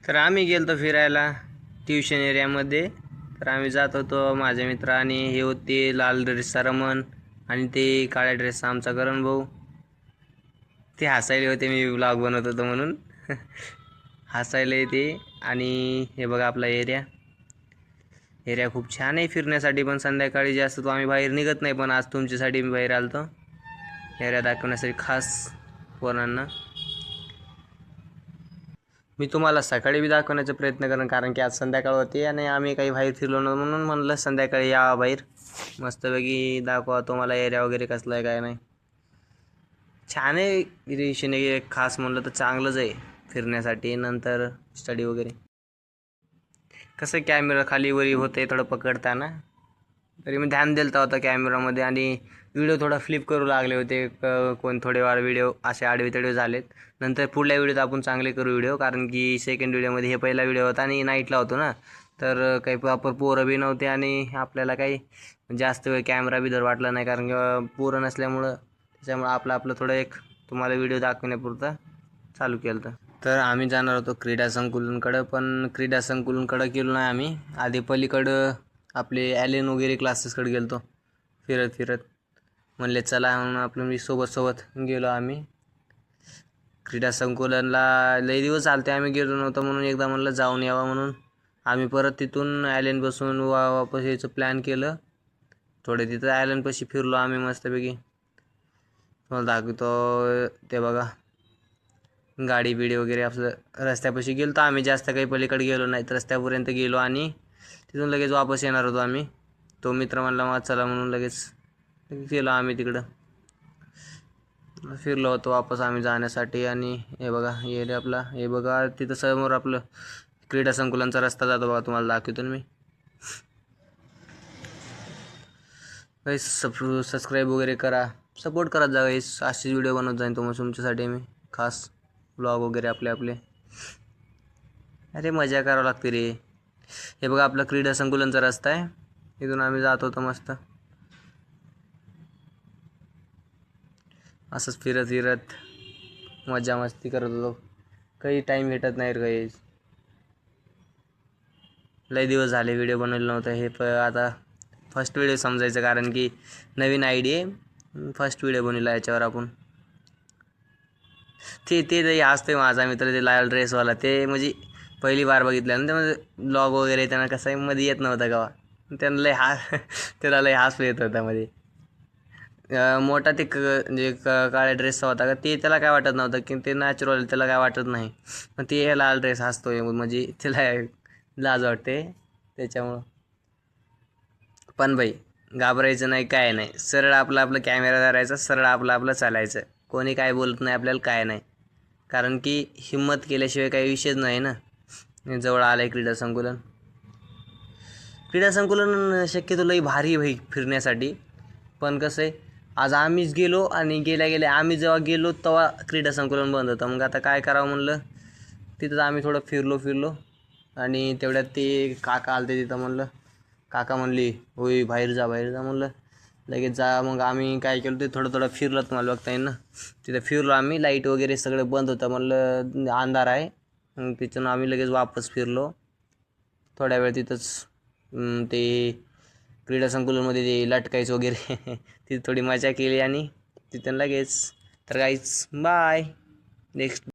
तर आम्ही गेलतो फिरायला ट्युशन एरियामध्ये. तर आम्ही जात होतो, माझे मित्र, आणि हे होते लाल ड्रेसचा रमण आणि ते काळ्या ड्रेसचा आमचा करण भाऊ. ते हसायले होते मी व्लॉग बनवत होतो म्हणून. हसायले ते. आणि हे बघा आपला एरिया खूप छान आहे फिरण्यासाठी, पण संध्याकाळी जास्त तो आम्ही बाहेर निघत नाही, पण आज तुमच्यासाठी मी बाहेर आलतो एरिया दाखवण्यासाठी खास पोरांना. मी तुम्हाला सकाळी बी दाखवण्याचा प्रयत्न करेन, कारण की आज संध्याकाळ होती आणि आम्ही काही बाहेर फिरलो नव्हतो, म्हणून म्हणलं संध्याकाळी यावं बाहेर, मस्तपैकी दाखवा तुम्हाला एरिया वगैरे कसला आहे काय नाही. छान आहे गिरीशन एक खास म्हणलं तर चांगलंच आहे फिरण्यासाठी, नंतर स्टडी वगैरे. कसं कॅमेरा खाली वरी होते थोडं पकडताना, तरी मी ध्यान दिलं होतं कॅमेरामध्ये, आणि व्हिडिओ थोडा फ्लिप करू लागले होते. कोण थोडे वार व्हिडिओ असे आडवे तडवे झालेत. नंतर पुढल्या व्हिडिओत आपण चांगले करू व्हिडिओ, कारण की सेकंड व्हिडिओमध्ये हे पहिला व्हिडिओ होता आणि नाईटला होतो ना, तर काही प्रॉपर पोरं बी नव्हते आणि आपल्याला काही जास्त वेळ कॅमेरा बी धर वाटला नाही, कारण की पोरं नसल्यामुळं. त्याच्यामुळं आपलं थोडं एक तुम्हाला व्हिडिओ दाखवण्यापुरता चालू केलं. तर आम्ही जाणार होतो क्रीडा संकुलनकडं, पण क्रीडा संकुलनकडं गेलो नाही आम्ही. आधी पलीकडं आपले ॲलेन वगैरे क्लासेसकडे गेलो फिरत फिरत. म्हणले चला म्हणून आपलं मी सोबत गेलो आम्ही क्रीडा संकुलनला. लई दिवस चालते आम्ही गेलो नव्हतो, म्हणून एकदा म्हणलं जाऊन यावं, म्हणून आम्ही परत तिथून ॲलेन बसून वापस यायचं प्लॅन केलं. थोडे तिथं ॲलेनपाशी फिरलो आम्ही मस्तपैकी. तुम्हाला दाखवतो ते बघा, गाडी बिडी वगैरे आपलं रस्त्यापाशी गेलो तर आम्ही, जास्त काही पलीकडे गेलो नाही, रस्त्यापर्यंत गेलो आणि तिथून लगेच वापस येणार होतो आम्ही. तो मित्र म्हणला मग चला, म्हणून लगेच गेलो आम्ही तिकडं. फिरलो होतो वापस आम्ही जाण्यासाठी. आणि हे बघा एरिया आपला, हे बघा तिथं समोर आपलं क्रीडा संकुलनचा रस्ता जातो बघा, तुम्हाला दाखवतो मी. काही सबस्क्राईब वगैरे करा, सपोर्ट करत जा गाईस. असेच व्हिडिओ बनवत जाईन तुम्हाला तुमच्यासाठी मी खास ब्लॉग वगैरे आपले. अरे मजा करावं लागते रे. हे बघा आपला क्रीडा संकुलनचा रस्ता आहे, इथून आम्ही जात होतो मस्त असंच फिरत मजा मस्ती करत होतो. काही टाईम भेटत नाही रे काही. लई दिवस झाले व्हिडिओ बनवलं नव्हतं. हे आता फर्स्ट व्हिडिओ समजायचं, कारण की नवीन आयडिया आहे, फर्स्ट व्हिडिओ बनवला याच्यावर आपण. ते असते माझा मित्र, ते लाल ड्रेसवाला, ते म्हणजे पहिली बार बघितलं ना, ते ब्लॉग वगैरे त्यांना कसं आहे मध्ये येत नव्हतं का, त्यांना लय त्याला लय हसू येत होता मध्ये. मोठा ते म्हणजे काळ्या ड्रेसचा होता का, ते त्याला काय वाटत नव्हतं, की ते नॅचरल त्याला काय वाटत नाही. पण ते लाल ड्रेस हसतोय म्हणजे त्याला लाज वाटते त्याच्यामुळं. पण बाई घाबरायचं नाही, काय नाही, सरळ आपलं कॅमेरा धरायचा, सरळ आपलं चालायचं. कोणी काय बोलत नाही आपल्याला, काय नाही, कारण की हिंमत केल्याशिवाय काही विषयच नाही ना. जवळ आलंय क्रीडा संकुलन शक्यतो लई भारी भाई फिरण्यासाठी. पण कसं आहे, आज आम्हीच गेलो आणि गेल्या आम्ही जेव्हा गेलो तेव्हा क्रीडा संकुलन बंद होतं. मग आता काय करावं म्हणलं, तिथं आम्ही थोडं फिरलो आणि तेवढ्यात ते काका आलते तिथं. म्हणलं काका म्हणली होय बाहेर जा म्हणलं लगेच जा. मग आम्ही काय केलं, ते थोडं फिरलं, तुम्हाला बघता येईल ना. तिथं फिरलो आम्ही, लाईट वगैरे सगळं बंद होतं, म्हणलं अंधार आहे. मग तिथून आम्ही लगेच वापस फिरलो थोड्या वेळ तिथंच. ते क्रीडा संकुलनमध्ये ते लटकायचं वगैरे तिथे थोडी मजा केली आणि तिथून लगेच. तर काहीच बाय नेक्स्ट